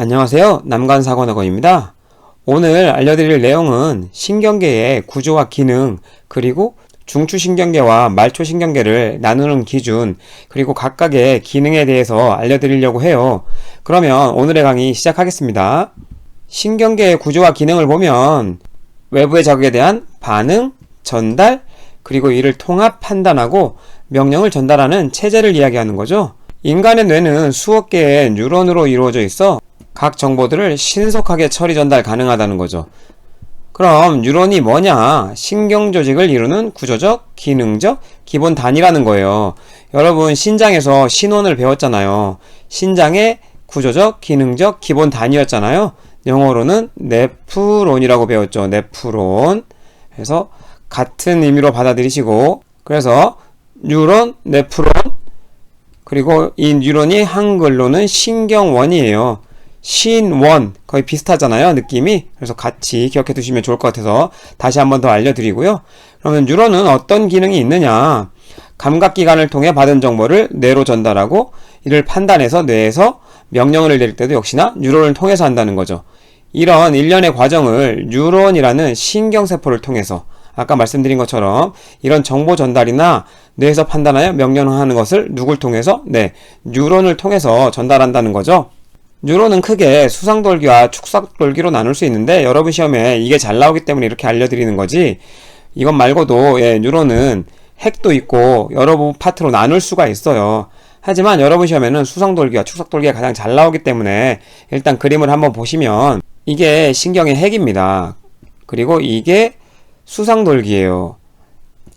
안녕하세요. 남간사관학원입니다. 오늘 알려드릴 내용은 신경계의 구조와 기능, 그리고 중추신경계와 말초신경계를 나누는 기준, 그리고 각각의 기능에 대해서 알려드리려고 해요. 그러면 오늘의 강의 시작하겠습니다. 신경계의 구조와 기능을 보면 외부의 자극에 대한 반응, 전달, 그리고 이를 통합 판단하고 명령을 전달하는 체제를 이야기하는 거죠. 인간의 뇌는 수억 개의 뉴런으로 이루어져 있어 각 정보들을 신속하게 처리 전달 가능하다는 거죠. 그럼 뉴런이 뭐냐? 신경조직을 이루는 구조적, 기능적, 기본 단위라는 거예요. 여러분 신장에서 신원을 배웠잖아요. 신장의 구조적, 기능적, 기본 단위였잖아요. 영어로는 네프론이라고 배웠죠. 네프론. 그래서 같은 의미로 받아들이시고, 그래서 뉴런, 네프론, 그리고 이 뉴런이 한글로는 신경원이에요. 신원, 거의 비슷하잖아요, 느낌이. 그래서 같이 기억해 두시면 좋을 것 같아서 다시 한번 더 알려드리고요. 그러면 뉴런은 어떤 기능이 있느냐? 감각기관을 통해 받은 정보를 뇌로 전달하고 이를 판단해서 뇌에서 명령을 내릴 때도 역시나 뉴런을 통해서 한다는 거죠. 이런 일련의 과정을 뉴런이라는 신경세포를 통해서, 아까 말씀드린 것처럼 이런 정보 전달이나 뇌에서 판단하여 명령하는 것을 누굴 통해서? 네, 뉴런을 통해서 전달한다는 거죠. 뉴런은 크게 수상돌기와 축삭돌기로 나눌 수 있는데, 여러분 시험에 이게 잘 나오기 때문에 이렇게 알려드리는 거지, 이것 말고도 뉴런은 핵도 있고 여러 파트로 나눌 수가 있어요. 하지만 여러분 시험에는 수상돌기와 축삭돌기가 가장 잘 나오기 때문에 일단 그림을 한번 보시면 이게 신경의 핵입니다. 그리고 이게 수상돌기예요.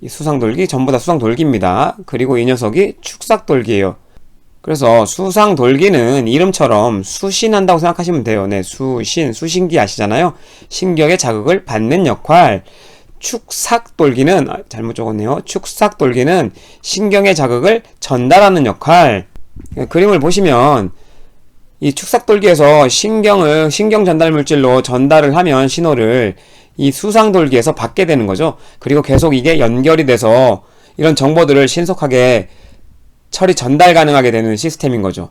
이 수상돌기 전부 다 수상돌기입니다. 그리고 이 녀석이 축삭돌기예요. 그래서 수상돌기는 이름처럼 수신한다고 생각하시면 돼요. 네, 수신기 아시잖아요. 신경의 자극을 받는 역할. 축삭돌기는, 잘못 적었네요. 축삭돌기는 신경의 자극을 전달하는 역할. 그림을 보시면 이 축삭돌기에서 신경 전달 물질로 전달을 하면 신호를 이 수상돌기에서 받게 되는 거죠. 그리고 계속 이게 연결이 돼서 이런 정보들을 신속하게 처리 전달 가능하게 되는 시스템인 거죠.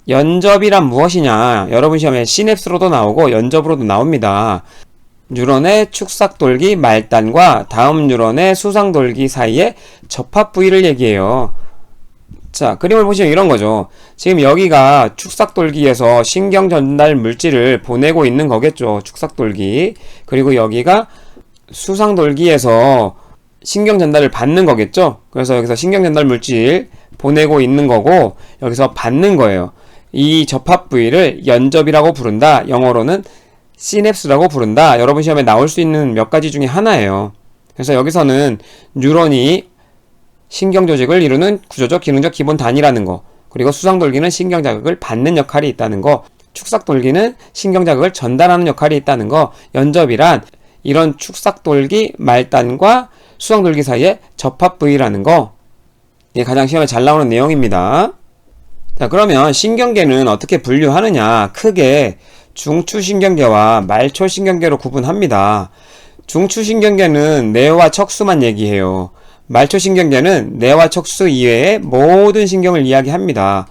연접이란 무엇이냐? 여러분 시험에 시냅스로도 나오고 연접으로도 나옵니다. 뉴런의 축삭돌기 말단과 다음 뉴런의 수상돌기 사이의 접합 부위를 얘기해요. 자, 그림을 보시면 이런 거죠. 지금 여기가 축삭돌기에서 신경 전달 물질을 보내고 있는 거겠죠. 축삭돌기. 그리고 여기가 수상돌기에서 신경 전달을 받는 거겠죠. 그래서 여기서 신경 전달 물질 보내고 있는 거고, 여기서 받는 거예요. 이 접합 부위를 연접이라고 부른다. 영어로는 시냅스라고 부른다. 여러분 시험에 나올 수 있는 몇 가지 중에 하나예요. 그래서 여기서는 뉴런이 신경조직을 이루는 구조적, 기능적 기본 단위라는 거, 그리고 수상돌기는 신경자극을 받는 역할이 있다는 거, 축삭돌기는 신경자극을 전달하는 역할이 있다는 거, 연접이란 이런 축삭돌기 말단과 수상돌기 사이의 접합 부위라는 거, 이게 가장 시험에 잘 나오는 내용입니다. 자, 그러면 신경계는 어떻게 분류하느냐? 크게 중추신경계와 말초신경계로 구분합니다. 중추신경계는 뇌와 척수만 얘기해요. 말초신경계는 뇌와 척수 이외의 모든 신경을 이야기합니다.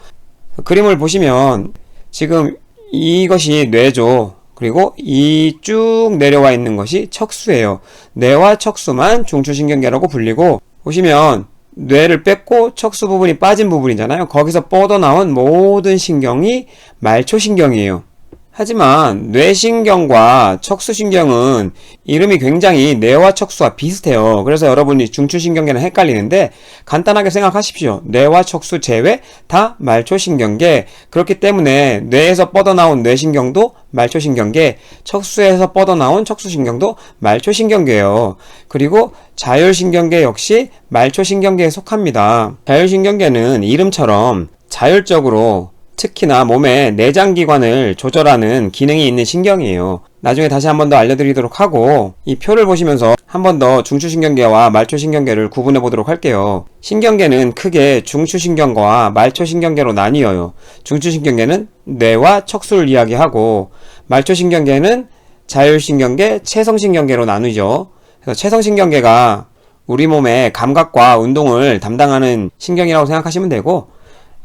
그림을 보시면 지금 이것이 뇌죠. 그리고 이 쭉 내려와 있는 것이 척수예요. 뇌와 척수만 중추신경계라고 불리고, 보시면 뇌를 뺐고 척수 부분이 빠진 부분이잖아요. 거기서 뻗어나온 모든 신경이 말초신경이에요. 하지만 뇌신경과 척수신경은 이름이 굉장히 뇌와 척수와 비슷해요. 그래서 여러분이 중추신경계는 헷갈리는데, 간단하게 생각하십시오. 뇌와 척수 제외 다 말초신경계. 그렇기 때문에 뇌에서 뻗어나온 뇌신경도 말초신경계, 척수에서 뻗어나온 척수신경도 말초신경계예요. 그리고 자율신경계 역시 말초신경계에 속합니다. 자율신경계는 이름처럼 자율적으로 특히나 몸의 내장기관을 조절하는 기능이 있는 신경이에요. 나중에 다시 한 번 더 알려드리도록 하고, 이 표를 보시면서 한 번 더 중추신경계와 말초신경계를 구분해 보도록 할게요. 신경계는 크게 중추신경과 말초신경계로 나뉘어요. 중추신경계는 뇌와 척수를 이야기하고, 말초신경계는 자율신경계, 체성신경계로 나누죠. 그래서 체성신경계가 우리 몸의 감각과 운동을 담당하는 신경이라고 생각하시면 되고,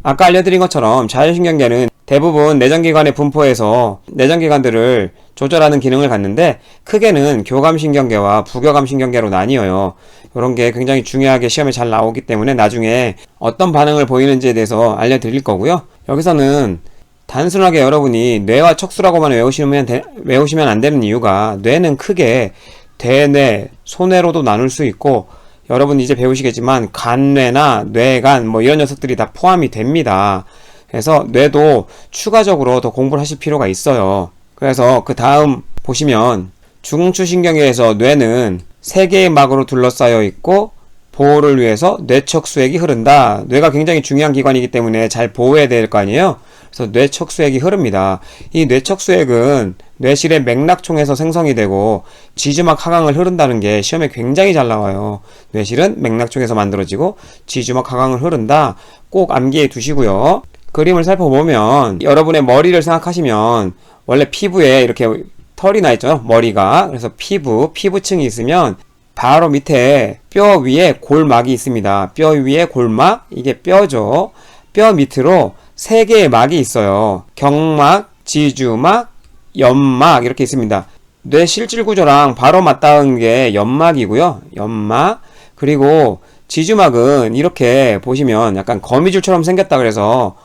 아까 알려드린 것처럼 자율신경계는 대부분 내장기관의 분포에서 내장기관들을 조절하는 기능을 갖는데 크게는 교감신경계와 부교감신경계로 나뉘어요. 이런 게 굉장히 중요하게 시험에 잘 나오기 때문에 나중에 어떤 반응을 보이는지에 대해서 알려드릴 거고요. 여기서는 단순하게 여러분이 뇌와 척수라고만 외우시면 안 되는 이유가 뇌는 크게 대뇌, 소뇌로도 나눌 수 있고 여러분 이제 배우시겠지만 간뇌나 뇌간 뭐 이런 녀석들이 다 포함이 됩니다. 그래서 뇌도 추가적으로 더 공부를 하실 필요가 있어요. 그래서 그 다음 보시면 중추신경계에서 뇌는 3개의 막으로 둘러싸여 있고 보호를 위해서 뇌척수액이 흐른다. 뇌가 굉장히 중요한 기관이기 때문에 잘 보호해야 될 거 아니에요. 그래서 뇌척수액이 흐릅니다. 이 뇌척수액은 뇌실의 맥락총에서 생성이 되고 지주막 하강을 흐른다는 게 시험에 굉장히 잘 나와요. 뇌실은 맥락총에서 만들어지고 지주막 하강을 흐른다. 꼭 암기해 두시고요. 그림을 살펴보면 여러분의 머리를 생각하시면 원래 피부에 이렇게 털이 나 있죠. 머리가. 그래서 피부층이 있으면 바로 밑에 뼈 위에 골막이 있습니다. 뼈 위에 골막, 이게 뼈죠. 뼈 밑으로 3개의 막이 있어요. 경막, 지주막, 연막 이렇게 있습니다. 뇌 실질 구조랑 바로 맞닿은 게 연막이고요. 연막. 그리고 지주막은 이렇게 보시면 약간 거미줄처럼 생겼다 그래서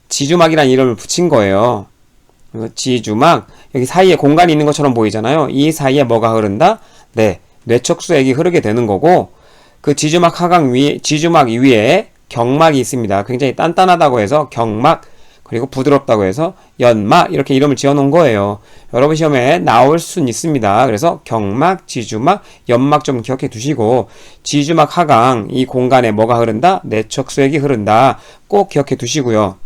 지주막이라는 이름을 붙인 거예요. 그래서 지주막, 여기 사이에 공간이 있는 것처럼 보이잖아요. 이 사이에 뭐가 흐른다? 네, 뇌척수액이 흐르게 되는 거고, 그 지주막 하강 위에, 지주막 위에 경막이 있습니다. 굉장히 단단하다고 해서 경막, 그리고 부드럽다고 해서 연막, 이렇게 이름을 지어 놓은 거예요. 여러분 시험에 나올 수는 있습니다. 그래서 경막, 지주막, 연막 좀 기억해 두시고, 지주막 하강, 이 공간에 뭐가 흐른다? 뇌척수액이 흐른다. 꼭 기억해 두시고요.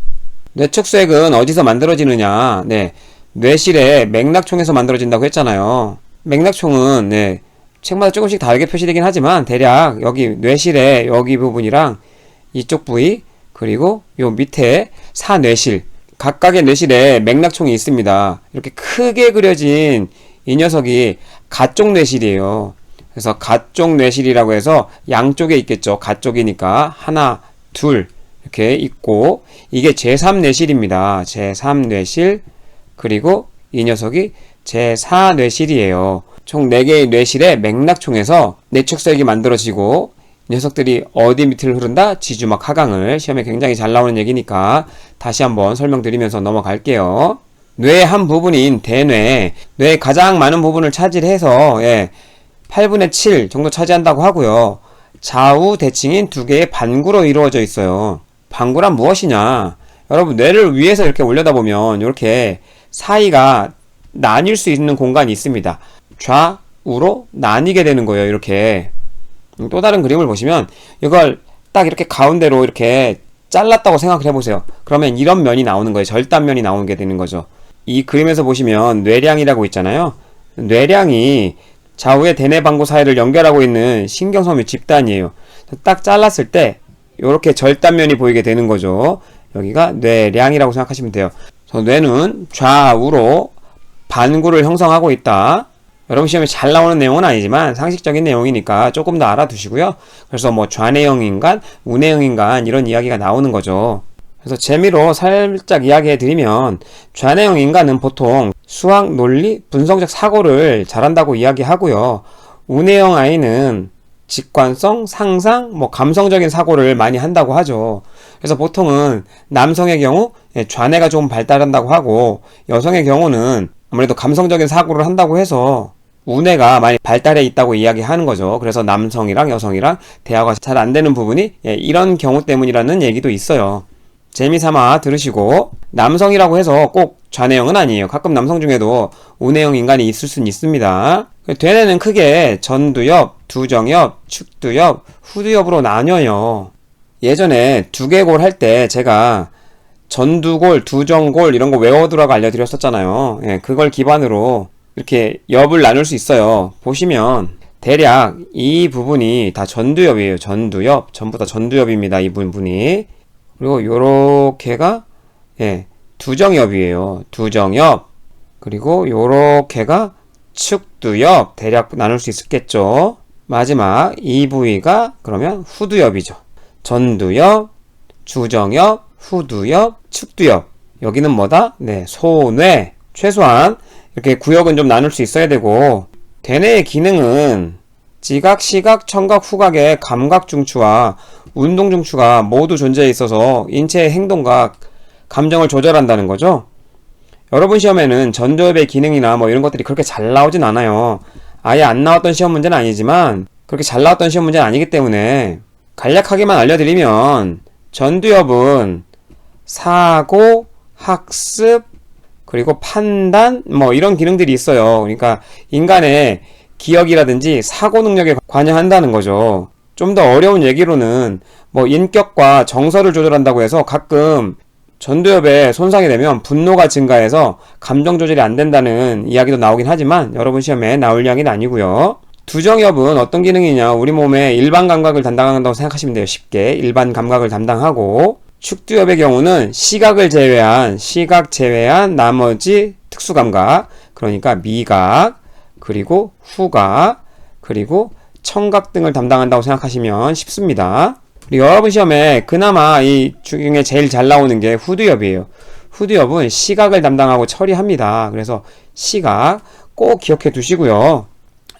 뇌척수액은 어디서 만들어지느냐? 네, 뇌실의 맥락총에서 만들어진다고 했잖아요. 맥락총은 네, 책마다 조금씩 다르게 표시되긴 하지만 대략 여기 뇌실의 여기 부분이랑 이쪽 부위 그리고 요 밑에 사뇌실, 각각의 뇌실에 맥락총이 있습니다. 이렇게 크게 그려진 이 녀석이 가쪽 뇌실이에요. 그래서 가쪽 뇌실이라고 해서 양쪽에 있겠죠. 가쪽이니까 하나, 둘 이렇게 있고, 이게 제3뇌실입니다. 제3뇌실, 그리고 이 녀석이 제4뇌실이에요. 총 4개의 뇌실의 맥락총에서 뇌척수액이 만들어지고, 이 녀석들이 어디 밑을 흐른다? 지주막 하강을. 시험에 굉장히 잘 나오는 얘기니까 다시 한번 설명드리면서 넘어갈게요. 뇌의 한 부분인 대뇌, 뇌의 가장 많은 부분을 차지해서 8분의 7 정도 차지한다고 하고요. 좌우 대칭인 2개의 반구로 이루어져 있어요. 반구란 무엇이냐? 여러분 뇌를 위에서 이렇게 올려다보면 이렇게 사이가 나뉠 수 있는 공간이 있습니다. 좌우로 나뉘게 되는 거예요. 이렇게. 또 다른 그림을 보시면 이걸 딱 이렇게 가운데로 이렇게 잘랐다고 생각을 해보세요. 그러면 이런 면이 나오는 거예요. 절단면이 나오게 되는 거죠. 이 그림에서 보시면 뇌량이라고 있잖아요. 뇌량이 좌우의 대뇌 반구 사이를 연결하고 있는 신경섬유 집단이에요. 딱 잘랐을 때 이렇게 절단면이 보이게 되는 거죠. 여기가 뇌량이라고 생각하시면 돼요. 그래서 뇌는 좌우로 반구를 형성하고 있다. 여러분 시험에 잘 나오는 내용은 아니지만 상식적인 내용이니까 조금 더 알아두시고요. 그래서 뭐 좌뇌형 인간, 우뇌형 인간 이런 이야기가 나오는 거죠. 그래서 재미로 살짝 이야기해 드리면 좌뇌형 인간은 보통 수학, 논리, 분석적 사고를 잘한다고 이야기하고요. 우뇌형 아이는 직관성, 상상, 뭐 감성적인 사고를 많이 한다고 하죠. 그래서 보통은 남성의 경우 좌뇌가 좀 발달한다고 하고, 여성의 경우는 아무래도 감성적인 사고를 한다고 해서 우뇌가 많이 발달해 있다고 이야기하는 거죠. 그래서 남성이랑 여성이랑 대화가 잘 안 되는 부분이 이런 경우 때문이라는 얘기도 있어요. 재미삼아 들으시고, 남성이라고 해서 꼭 좌뇌형은 아니에요. 가끔 남성 중에도 우뇌형 인간이 있을 수는 있습니다. 되뇌는 크게 전두엽, 두정엽, 측두엽, 후두엽으로 나뉘어요. 예전에 두개골 할 때 제가 전두골, 두정골 이런 거 외워두라고 알려드렸었잖아요. 그걸 기반으로 이렇게 엽을 나눌 수 있어요. 보시면 대략 이 부분이 다 전두엽이에요. 전두엽, 전부 다 전두엽입니다. 이 부분이. 그리고 요렇게가 두정엽이에요. 두정엽. 그리고 요렇게가 측두엽. 대략 나눌 수 있겠죠. 마지막 이 부위가 그러면 후두엽이죠. 전두엽, 주정엽, 후두엽, 측두엽. 여기는 뭐다? 네, 소뇌. 최소한 이렇게 구역은 좀 나눌 수 있어야 되고, 대뇌의 기능은 지각, 시각, 청각, 후각의 감각 중추와 운동 중추가 모두 존재해 있어서 인체의 행동과 감정을 조절한다는 거죠. 여러분 시험에는 전두엽의 기능이나 뭐 이런 것들이 그렇게 잘 나오진 않아요. 아예 안 나왔던 시험 문제는 아니지만 그렇게 잘 나왔던 시험 문제는 아니기 때문에 간략하게만 알려드리면, 전두엽은 사고, 학습, 그리고 판단, 뭐 이런 기능들이 있어요. 그러니까 인간의 기억이라든지 사고 능력에 관여한다는 거죠. 좀 더 어려운 얘기로는 뭐 인격과 정서를 조절한다고 해서 가끔 전두엽에 손상이 되면 분노가 증가해서 감정 조절이 안 된다는 이야기도 나오긴 하지만 여러분 시험에 나올 이야기는 아니고요. 두정엽은 어떤 기능이냐, 우리 몸의 일반 감각을 담당한다고 생각하시면 돼요. 쉽게 일반 감각을 담당하고, 축두엽의 경우는 시각 제외한 나머지 특수감각, 그러니까 미각, 그리고 후각, 그리고 청각 등을 담당한다고 생각하시면 쉽습니다. 그리고 여러분 시험에 그나마 이 중에 제일 잘 나오는 게 후두엽이에요. 후두엽은 시각을 담당하고 처리합니다. 그래서 시각 꼭 기억해 두시고요.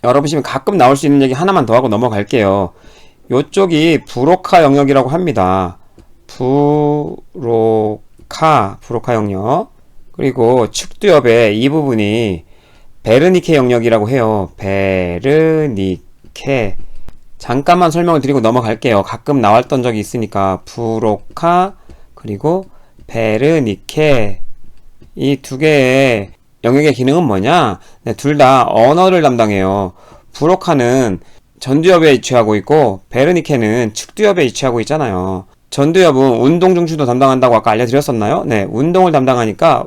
여러분 시험에 가끔 나올 수 있는 얘기 하나만 더 하고 넘어갈게요. 요쪽이 브로카 영역이라고 합니다. 브로카 영역. 그리고 축두엽의 이 부분이 베르니케 영역이라고 해요. 베르니케. 잠깐만 설명을 드리고 넘어갈게요. 가끔 나왔던 적이 있으니까. 브로카 그리고 베르니케, 이 두 개의 영역의 기능은 뭐냐? 네, 둘 다 언어를 담당해요. 브로카는 전두엽에 위치하고 있고 베르니케는 측두엽에 위치하고 있잖아요. 전두엽은 운동 중추도 담당한다고 아까 알려드렸었나요? 네, 운동을 담당하니까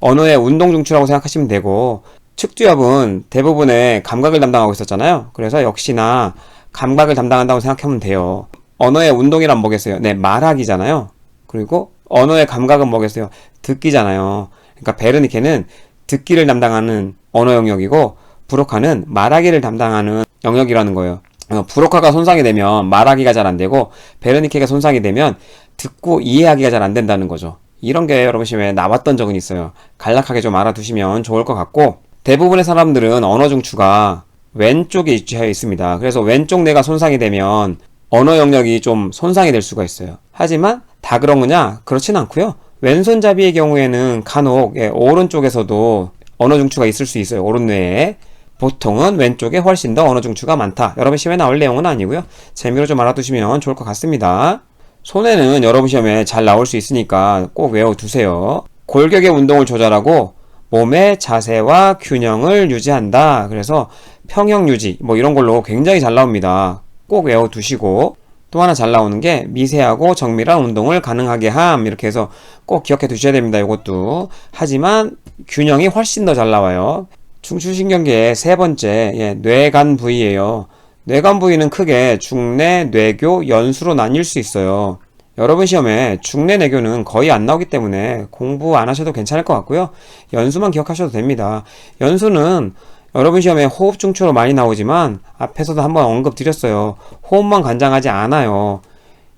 언어의 운동 중추라고 생각하시면 되고, 측두엽은 대부분의 감각을 담당하고 있었잖아요. 그래서 역시나 감각을 담당한다고 생각하면 돼요. 언어의 운동이란 뭐겠어요? 네, 말하기잖아요. 그리고 언어의 감각은 뭐겠어요? 듣기잖아요. 그러니까 베르니케는 듣기를 담당하는 언어 영역이고, 브로카는 말하기를 담당하는 영역이라는 거예요. 브로카가 손상이 되면 말하기가 잘 안 되고, 베르니케가 손상이 되면 듣고 이해하기가 잘 안 된다는 거죠. 이런 게 여러분 시험에 나왔던 적은 있어요. 간략하게 좀 알아두시면 좋을 것 같고, 대부분의 사람들은 언어 중추가 왼쪽에 위치하여 있습니다. 그래서 왼쪽 뇌가 손상이 되면 언어 영역이 좀 손상이 될 수가 있어요. 하지만 다 그런 거냐? 그렇진 않고요. 왼손잡이의 경우에는 간혹 오른쪽에서도 언어 중추가 있을 수 있어요. 오른뇌에. 보통은 왼쪽에 훨씬 더 언어 중추가 많다. 여러분 시험에 나올 내용은 아니고요. 재미로 좀 알아두시면 좋을 것 같습니다. 손에는 여러분 시험에 잘 나올 수 있으니까 꼭 외워두세요. 골격의 운동을 조절하고 몸의 자세와 균형을 유지한다. 그래서 평형 유지 뭐 이런 걸로 굉장히 잘 나옵니다. 꼭 외워두시고, 또 하나 잘 나오는 게 미세하고 정밀한 운동을 가능하게 함. 이렇게 해서 꼭 기억해 두셔야 됩니다. 이것도. 하지만 균형이 훨씬 더 잘 나와요. 중추신경계의 세 번째, 뇌간 부위예요. 뇌간 부위는 크게 중뇌, 뇌교, 연수로 나뉠 수 있어요. 여러분 시험에 중뇌, 뇌교는 거의 안 나오기 때문에 공부 안 하셔도 괜찮을 것 같고요. 연수만 기억하셔도 됩니다. 연수는 여러분 시험에 호흡 중추로 많이 나오지만 앞에서도 한번 언급드렸어요. 호흡만 관장하지 않아요.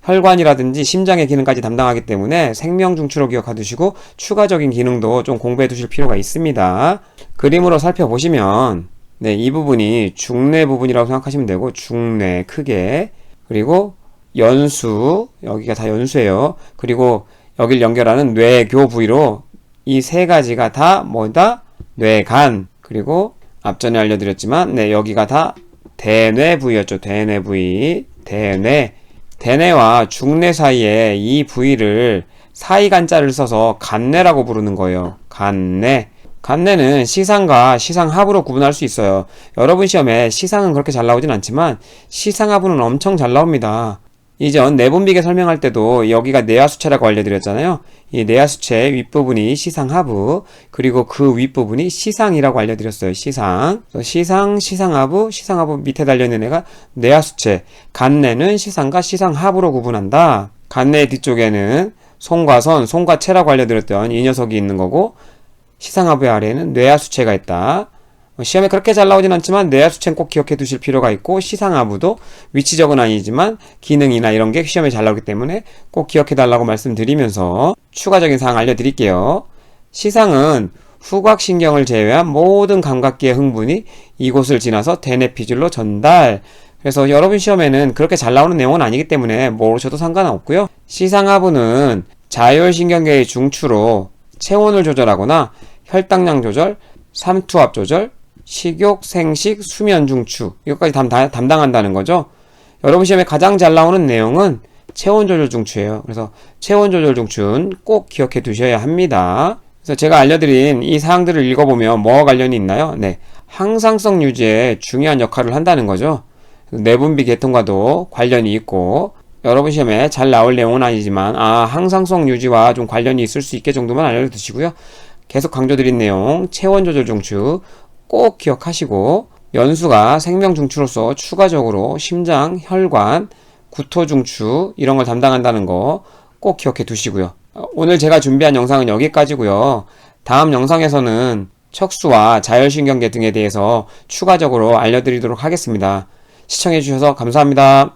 혈관이라든지 심장의 기능까지 담당하기 때문에 생명 중추로 기억해두시고 추가적인 기능도 좀 공부해 두실 필요가 있습니다. 그림으로 살펴보시면 이 부분이 중뇌 부분이라고 생각하시면 되고, 중뇌 크게, 그리고 연수, 여기가 다 연수예요. 그리고 여길 연결하는 뇌교 부위로 이 세 가지가 다 뭐다? 뇌간. 그리고 앞전에 알려드렸지만 여기가 다 대뇌 부위였죠. 대뇌 부위. 대뇌와 중뇌 사이에 이 부위를 사이간자를 써서 간뇌라고 부르는 거예요. 간뇌는 시상과 시상하부로 구분할 수 있어요. 여러분 시험에 시상은 그렇게 잘 나오진 않지만 시상하부는 엄청 잘 나옵니다. 이전 내분비계 설명할 때도 여기가 내하수체라고 알려드렸잖아요. 이 내하수체 윗부분이 시상하부, 그리고 그 윗부분이 시상이라고 알려드렸어요. 시상하부 밑에 달려있는 애가 내하수체. 간뇌는 시상과 시상하부로 구분한다. 간뇌 뒤쪽에는 손과 체라고 알려드렸던 이 녀석이 있는 거고, 시상하부의 아래에는 뇌하수체가 있다. 시험에 그렇게 잘 나오진 않지만 뇌하수체는 꼭 기억해 두실 필요가 있고, 시상하부도 위치적은 아니지만 기능이나 이런 게 시험에 잘 나오기 때문에 꼭 기억해 달라고 말씀드리면서, 추가적인 사항 알려드릴게요. 시상은 후각신경을 제외한 모든 감각기의 흥분이 이곳을 지나서 대뇌피줄로 전달. 그래서 여러분 시험에는 그렇게 잘 나오는 내용은 아니기 때문에 모르셔도 상관없고요. 시상하부는 자율신경계의 중추로 체온을 조절하거나 혈당량 조절, 삼투압 조절, 식욕, 생식, 수면 중추 이것까지 담당한다는 거죠. 여러분 시험에 가장 잘 나오는 내용은 체온 조절 중추예요. 그래서 체온 조절 중추는 꼭 기억해 두셔야 합니다. 그래서 제가 알려드린 이 사항들을 읽어보면 뭐와 관련이 있나요? 네, 항상성 유지에 중요한 역할을 한다는 거죠. 내분비 개통과도 관련이 있고, 여러분 시험에 잘 나올 내용은 아니지만 항상성 유지와 좀 관련이 있을 수 있게 정도만 알려두시고요. 계속 강조드린 내용 체온 조절 중추 꼭 기억하시고, 연수가 생명 중추로서 추가적으로 심장, 혈관, 구토 중추 이런 걸 담당한다는 거 꼭 기억해 두시고요. 오늘 제가 준비한 영상은 여기까지고요. 다음 영상에서는 척수와 자율신경계 등에 대해서 추가적으로 알려드리도록 하겠습니다. 시청해 주셔서 감사합니다.